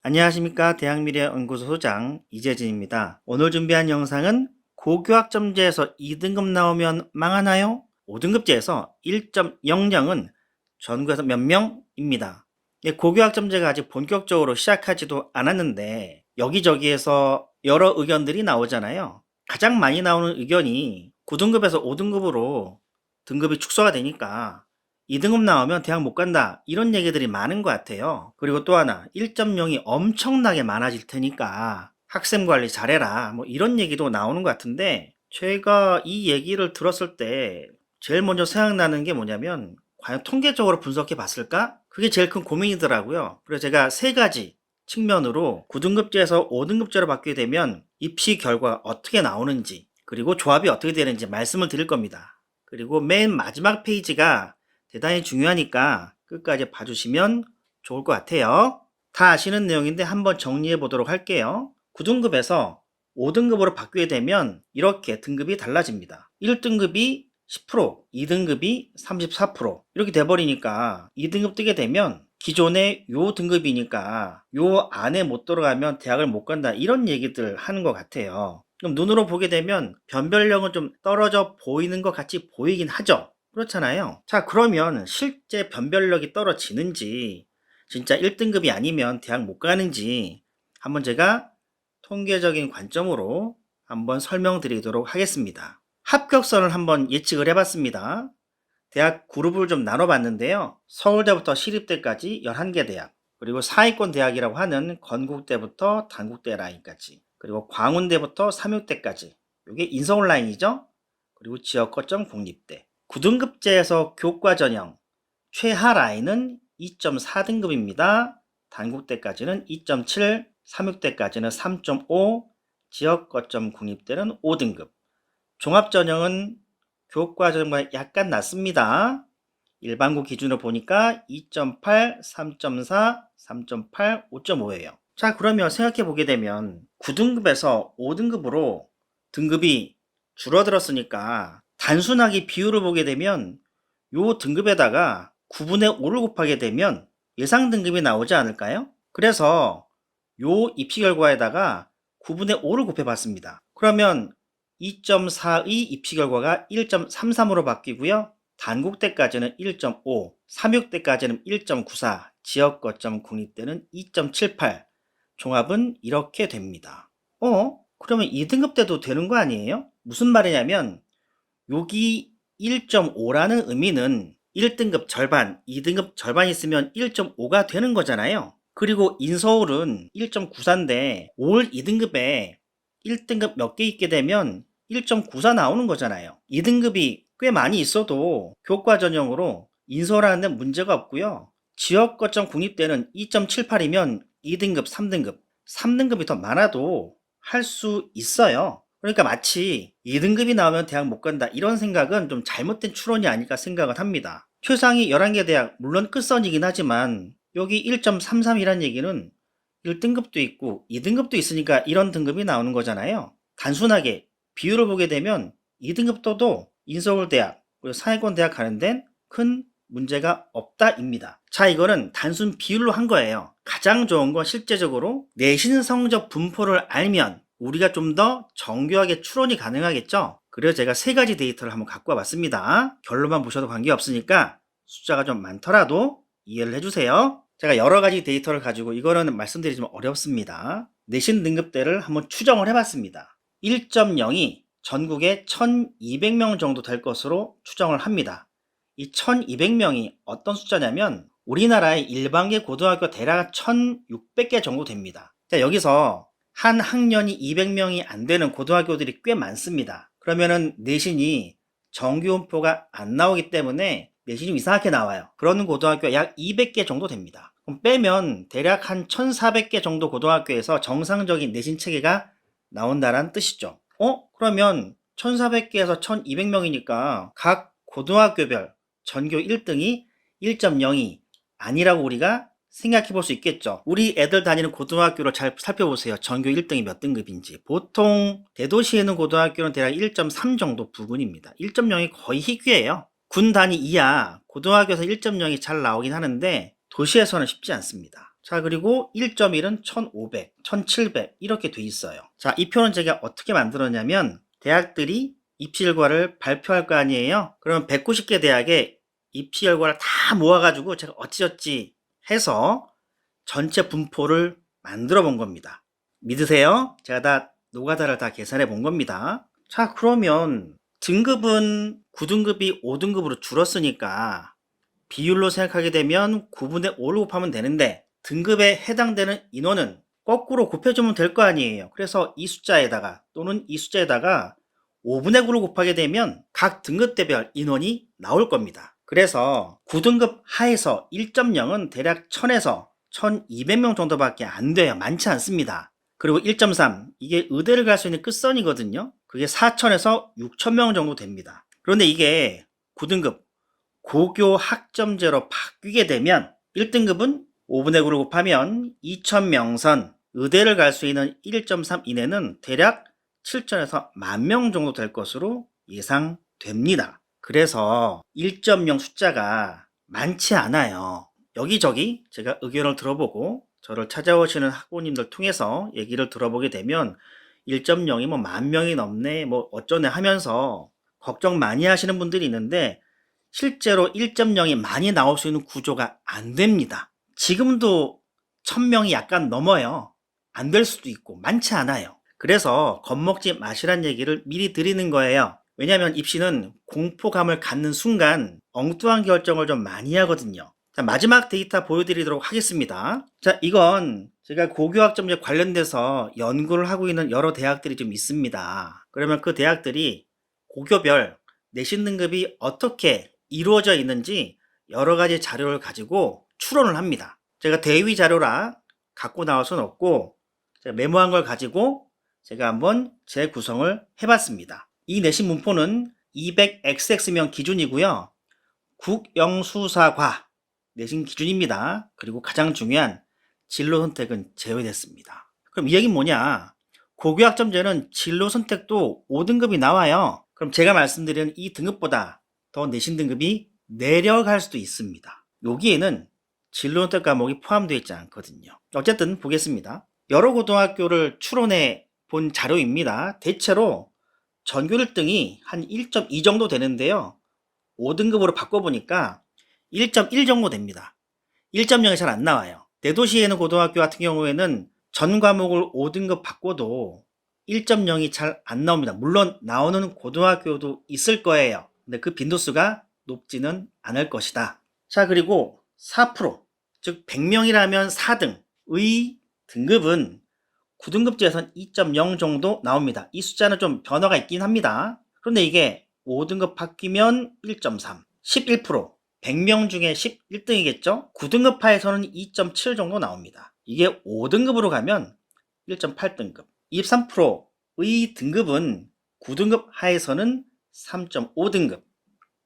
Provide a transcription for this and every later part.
안녕하십니까. 대학미래연구소 소장 이재진입니다. 오늘 준비한 영상은 고교학점제에서 2등급 나오면 망하나요? 5등급제에서 1.00은 전국에서 몇 명입니다. 고교학점제가 아직 본격적으로 시작하지도 않았는데 여기저기에서 여러 의견들이 나오잖아요. 가장 많이 나오는 의견이 9등급에서 5등급으로 등급이 축소가 되니까 2등급 나오면 대학 못 간다, 이런 얘기들이 많은 것 같아요. 그리고 또 하나, 1.0이 엄청나게 많아질 테니까 학생 관리 잘해라, 뭐 이런 얘기도 나오는 것 같은데, 제가 이 얘기를 들었을 때 제일 먼저 생각나는 게 뭐냐면, 과연 통계적으로 분석해 봤을까? 그게 제일 큰 고민이더라고요. 그래서 제가 세 가지 측면으로 9등급제에서 5등급제로 바뀌게 되면 입시 결과가 어떻게 나오는지, 그리고 조합이 어떻게 되는지 말씀을 드릴 겁니다. 그리고 맨 마지막 페이지가 대단히 중요하니까 끝까지 봐주시면 좋을 것 같아요. 다 아시는 내용인데 한번 정리해 보도록 할게요. 9등급에서 5등급으로 바뀌게 되면 이렇게 등급이 달라집니다. 1등급이 10%, 2등급이 34%, 이렇게 돼버리니까 2등급 뜨게 되면 기존의 요 등급이니까 요 안에 못 들어가면 대학을 못 간다, 이런 얘기들 하는 것 같아요. 그럼 눈으로 보게 되면 변별력은 좀 떨어져 보이는 것 같이 보이긴 하죠. 그렇잖아요. 자, 그러면 실제 변별력이 떨어지는지, 진짜 1등급이 아니면 대학 못 가는지 한번 제가 통계적인 관점으로 한번 설명드리도록 하겠습니다. 합격선을 한번 예측을 해봤습니다. 대학 그룹을 좀 나눠봤는데요. 서울대부터 시립대까지 11개 대학, 그리고 사회권 대학이라고 하는 건국대부터 단국대 라인까지, 그리고 광운대부터 삼육대까지, 이게 인서울 라인이죠. 그리고 지역 거점 공립대. 9등급제에서 교과 전형 최하 라인은 2.4등급입니다. 단국대까지는 2.7, 삼육대까지는 3.5, 지역 거점 국립대는 5등급. 종합전형은 교과 전형과 약간 낮습니다. 일반고 기준으로 보니까 2.8, 3.4, 3.8, 5.5예요. 자, 그러면 생각해 보게 되면 9등급에서 5등급으로 등급이 줄어들었으니까 단순하게 비율을 보게 되면 요 등급에다가 9분의 5를 곱하게 되면 예상 등급이 나오지 않을까요? 그래서 요 입시 결과에다가 9분의 5를 곱해 봤습니다. 그러면 2.42 입시 결과가 1.33으로 바뀌고요. 단국대까지는 1.5, 삼육대까지는 1.94, 지역 거점 국립대는 2.78, 종합은 이렇게 됩니다. 그러면 2등급 때도 되는 거 아니에요? 무슨 말이냐면 여기 1.5라는 의미는 1등급 절반, 2등급 절반 있으면 1.5가 되는 거잖아요. 그리고 인서울은 1.94인데 올 2등급에 1등급 몇 개 있게 되면 1.94 나오는 거잖아요. 2등급이 꽤 많이 있어도 교과 전형으로 인서울하는 데는 문제가 없고요. 지역 거점 국립대는 2.78이면 2등급, 3등급, 3등급이 더 많아도 할 수 있어요. 그러니까 마치 2등급이 나오면 대학 못 간다, 이런 생각은 좀 잘못된 추론이 아닐까 생각을 합니다. 최상위 11개 대학, 물론 끝선이긴 하지만 여기 1.33이란 얘기는 1등급도 있고 2등급도 있으니까 이런 등급이 나오는 거잖아요. 단순하게 비율을 보게 되면 2등급 떠도 인서울대학, 그리고 사회권대학 가는 데는 큰 문제가 없다입니다. 자, 이거는 단순 비율로 한 거예요. 가장 좋은 건 실제적으로 내신 성적 분포를 알면 우리가 좀 더 정교하게 추론이 가능하겠죠. 그래서 제가 세 가지 데이터를 한번 갖고 와봤습니다. 결론만 보셔도 관계없으니까 숫자가 좀 많더라도 이해를 해주세요. 제가 여러 가지 데이터를 가지고, 이거는 말씀드리기 좀 어렵습니다. 내신 등급대를 한번 추정을 해봤습니다. 1.0이 전국에 1200명 정도 될 것으로 추정을 합니다. 이 1200명이 어떤 숫자냐면 우리나라의 일반계 고등학교 대략 1600개 정도 됩니다. 자, 여기서 한 학년이 200명이 안 되는 고등학교들이 꽤 많습니다. 그러면은 내신이 정규분포가 안 나오기 때문에 내신이 이상하게 나와요. 그런 고등학교가 약 200개 정도 됩니다. 그럼 빼면 대략 한 1400개 정도 고등학교에서 정상적인 내신 체계가 나온다는 뜻이죠. 그러면 1400개에서 1200명이니까 각 고등학교별 전교 1등이 1.02 아니라고 우리가 생각해 볼 수 있겠죠. 우리 애들 다니는 고등학교를 잘 살펴보세요. 전교 1등이 몇 등급인지. 보통 대도시에 있는 고등학교는 대략 1.3 정도 부근입니다. 1.0이 거의 희귀해요. 군 단위 이하 고등학교에서 1.0이 잘 나오긴 하는데 도시에서는 쉽지 않습니다. 자, 그리고 1.1은 1500, 1700 이렇게 돼 있어요. 자, 이 표는 제가 어떻게 만들었냐면 대학들이 입시 결과를 발표할 거 아니에요. 그러면 190개 대학에 입시 결과를 다 모아가지고 제가 어찌저찌 해서 전체 분포를 만들어 본 겁니다. 믿으세요? 제가 다 노가다를 다 계산해 본 겁니다. 자, 그러면 등급은 9등급이 5등급으로 줄었으니까 비율로 생각하게 되면 9분의 5를 곱하면 되는데 등급에 해당되는 인원은 거꾸로 곱해주면 될 거 아니에요. 그래서 이 숫자에다가 또는 이 숫자에다가 5분의 9를 곱하게 되면 각 등급대별 인원이 나올 겁니다. 그래서 9등급 하에서 1.0은 대략 1000에서 1200명 정도밖에 안 돼요. 많지 않습니다. 그리고 1.3 이게 의대를 갈 수 있는 끝선이거든요. 그게 4000에서 6000명 정도 됩니다. 그런데 이게 9등급 고교 학점제로 바뀌게 되면 1등급은 5분의 9를 곱하면 2000명선, 의대를 갈 수 있는 1.3 이내는 대략 7000에서 10,000명 정도 될 것으로 예상됩니다. 그래서 1.0 숫자가 많지 않아요. 여기저기 제가 의견을 들어보고 저를 찾아오시는 학부모님들 통해서 얘기를 들어보게 되면 1.0이 뭐 10,000명이 넘네 뭐 어쩌네 하면서 걱정 많이 하시는 분들이 있는데 실제로 1.0이 많이 나올 수 있는 구조가 안 됩니다. 지금도 1000명이 약간 넘어요. 안 될 수도 있고 많지 않아요. 그래서 겁먹지 마시란 얘기를 미리 드리는 거예요. 왜냐하면 입시는 공포감을 갖는 순간 엉뚱한 결정을 좀 많이 하거든요. 자, 마지막 데이터 보여드리도록 하겠습니다. 자, 이건 제가 고교학점제 관련돼서 연구를 하고 있는 여러 대학들이 좀 있습니다. 그러면 그 대학들이 고교별 내신 등급이 어떻게 이루어져 있는지 여러 가지 자료를 가지고 추론을 합니다. 제가 대위 자료라 갖고 나올 수는 없고 제가 메모한 걸 가지고 제가 한번 재구성을 해봤습니다. 이 내신 문포는 200xx명 기준이고요. 국영수사과 내신 기준입니다. 그리고 가장 중요한 진로 선택은 제외됐습니다. 그럼 이 얘기는 뭐냐? 고교학점제는 진로 선택도 5등급이 나와요. 그럼 제가 말씀드린 이 등급보다 더 내신 등급이 내려갈 수도 있습니다. 여기에는 진로 선택 과목이 포함되어 있지 않거든요. 어쨌든 보겠습니다. 여러 고등학교를 추론해 본 자료입니다. 대체로 전교 1등이 한 1.2 정도 되는데요. 5등급으로 바꿔보니까 1.1 정도 됩니다. 1.0이 잘 안 나와요. 대도시에 있는 고등학교 같은 경우에는 전 과목을 5등급 바꿔도 1.0이 잘 안 나옵니다. 물론 나오는 고등학교도 있을 거예요. 근데 그 빈도수가 높지는 않을 것이다. 자, 그리고 4%, 즉 100명이라면 4등의 등급은 9등급제에선 2.0 정도 나옵니다. 이 숫자는 좀 변화가 있긴 합니다. 그런데 이게 5등급 바뀌면 1.3, 11%, 100명 중에 11등이겠죠? 9등급 하에서는 2.7 정도 나옵니다. 이게 5등급으로 가면 1.8등급, 23%의 등급은 9등급 하에서는 3.5등급,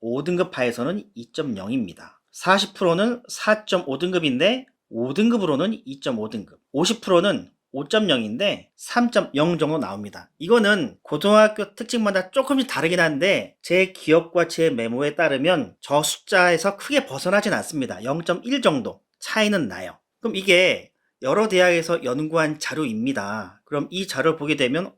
5등급 하에서는 2.0입니다. 40%는 4.5등급인데 5등급으로는 2.5등급, 50%는 5.0인데 3.0 정도 나옵니다. 이거는 고등학교 특징마다 조금씩 다르긴 한데 제 기억과 제 메모에 따르면 저 숫자에서 크게 벗어나진 않습니다. 0.1 정도 차이는 나요. 그럼 이게 여러 대학에서 연구한 자료입니다. 그럼 이 자료를 보게 되면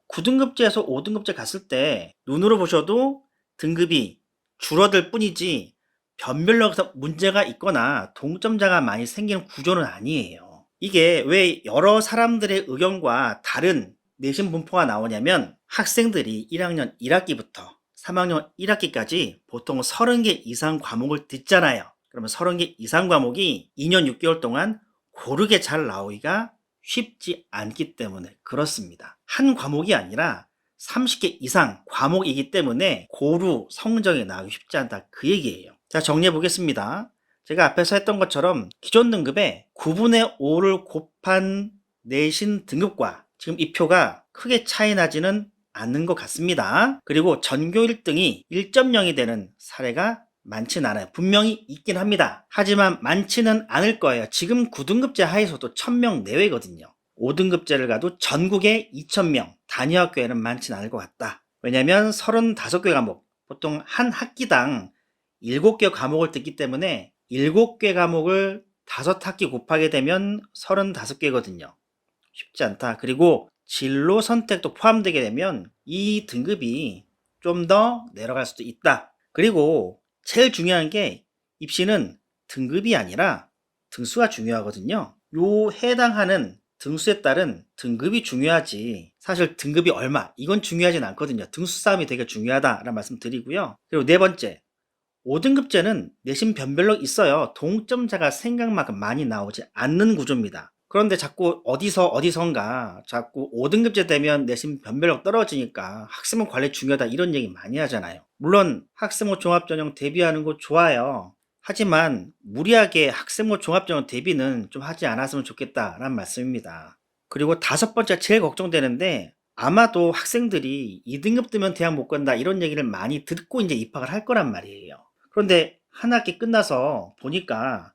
9등급제에서 5등급제 갔을 때 눈으로 보셔도 등급이 줄어들 뿐이지 변별로 문제가 있거나 동점자가 많이 생기는 구조는 아니에요. 이게 왜 여러 사람들의 의견과 다른 내신 분포가 나오냐면 학생들이 1학년 1학기부터 3학년 1학기까지 보통 30개 이상 과목을 듣잖아요. 그러면 30개 이상 과목이 2년 6개월 동안 고르게 잘 나오기가 쉽지 않기 때문에 그렇습니다. 한 과목이 아니라 30개 이상 과목이기 때문에 고루 성적이 나오기 쉽지 않다 그 얘기예요. 자, 정리해 보겠습니다. 제가 앞에서 했던 것처럼 기존 등급에 9분의 5를 곱한 내신 등급과 지금 이 표가 크게 차이 나지는 않는 것 같습니다. 그리고 전교 1등이 1.0이 되는 사례가 많지는 않아요. 분명히 있긴 합니다. 하지만 많지는 않을 거예요. 지금 9등급제 하에서도 1000명 내외거든요. 5등급제를 가도 전국에 2000명, 단위 학교에는 많지는 않을 것 같다. 왜냐면 35개 과목, 보통 한 학기당 7개 과목을 듣기 때문에 7개 과목을 5학기 곱하게 되면 35개거든요. 쉽지 않다. 그리고 진로 선택도 포함되게 되면 이 등급이 좀 더 내려갈 수도 있다. 그리고 제일 중요한 게 입시는 등급이 아니라 등수가 중요하거든요. 요 해당하는 등수에 따른 등급이 중요하지 사실 등급이 얼마 이건 중요하진 않거든요. 등수 싸움이 되게 중요하다라는 말씀 드리고요. 그리고 네 번째, 5등급제는 내신 변별력 있어요. 동점자가 생각만큼 많이 나오지 않는 구조입니다. 그런데 자꾸 어디선가 자꾸 5등급제 되면 내신 변별력 떨어지니까 학생부 관리 중요하다 이런 얘기 많이 하잖아요. 물론 학생부 종합전형 대비하는 거 좋아요. 하지만 무리하게 학생부 종합전형 대비는 좀 하지 않았으면 좋겠다라는 말씀입니다. 그리고 5번째 제일 걱정되는데 아마도 학생들이 2등급 뜨면 대학 못 간다 이런 얘기를 많이 듣고 이제 입학을 할 거란 말이에요. 그런데 한 학기 끝나서 보니까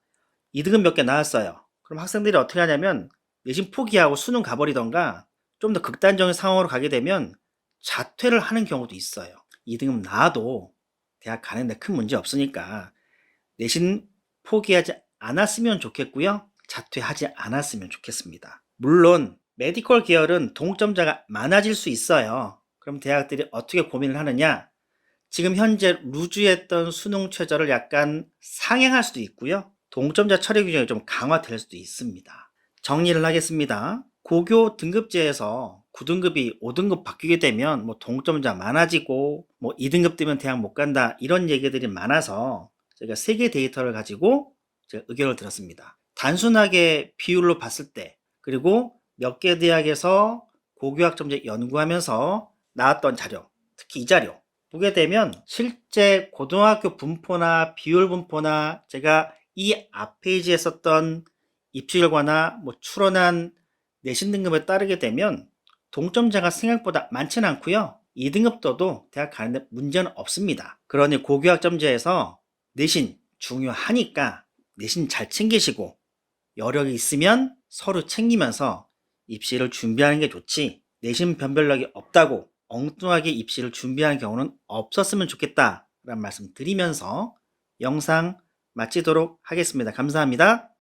2등급 몇 개 나왔어요. 그럼 학생들이 어떻게 하냐면 내신 포기하고 수능 가버리던가 좀 더 극단적인 상황으로 가게 되면 자퇴를 하는 경우도 있어요. 2등급 나와도 대학 가는데 큰 문제 없으니까 내신 포기하지 않았으면 좋겠고요. 자퇴하지 않았으면 좋겠습니다. 물론 메디컬 계열은 동점자가 많아질 수 있어요. 그럼 대학들이 어떻게 고민을 하느냐? 지금 현재 루즈했던 수능 최저를 약간 상향할 수도 있고요. 동점자 처리 규정이 좀 강화될 수도 있습니다. 정리를 하겠습니다. 고교 등급제에서 9등급이 5등급 바뀌게 되면 뭐 동점자 많아지고 뭐 2등급 되면 대학 못 간다 이런 얘기들이 많아서 제가 3개 데이터를 가지고 제가 의견을 들었습니다. 단순하게 비율로 봤을 때 그리고 몇 개 대학에서 고교학점제 연구하면서 나왔던 자료, 특히 이 자료 보게 되면 실제 고등학교 분포나 비율 분포나 제가 이 앞 페이지에 썼던 입시 결과나 뭐 추론한 내신 등급에 따르게 되면 동점자가 생각보다 많지는 않고요. 2등급 떠도 대학 가는데 문제는 없습니다. 그러니 고교학점제에서 내신 중요하니까 내신 잘 챙기시고 여력이 있으면 서로 챙기면서 입시를 준비하는 게 좋지 내신 변별력이 없다고 엉뚱하게 입시를 준비하는 경우는 없었으면 좋겠다라는 말씀 드리면서 영상 마치도록 하겠습니다. 감사합니다.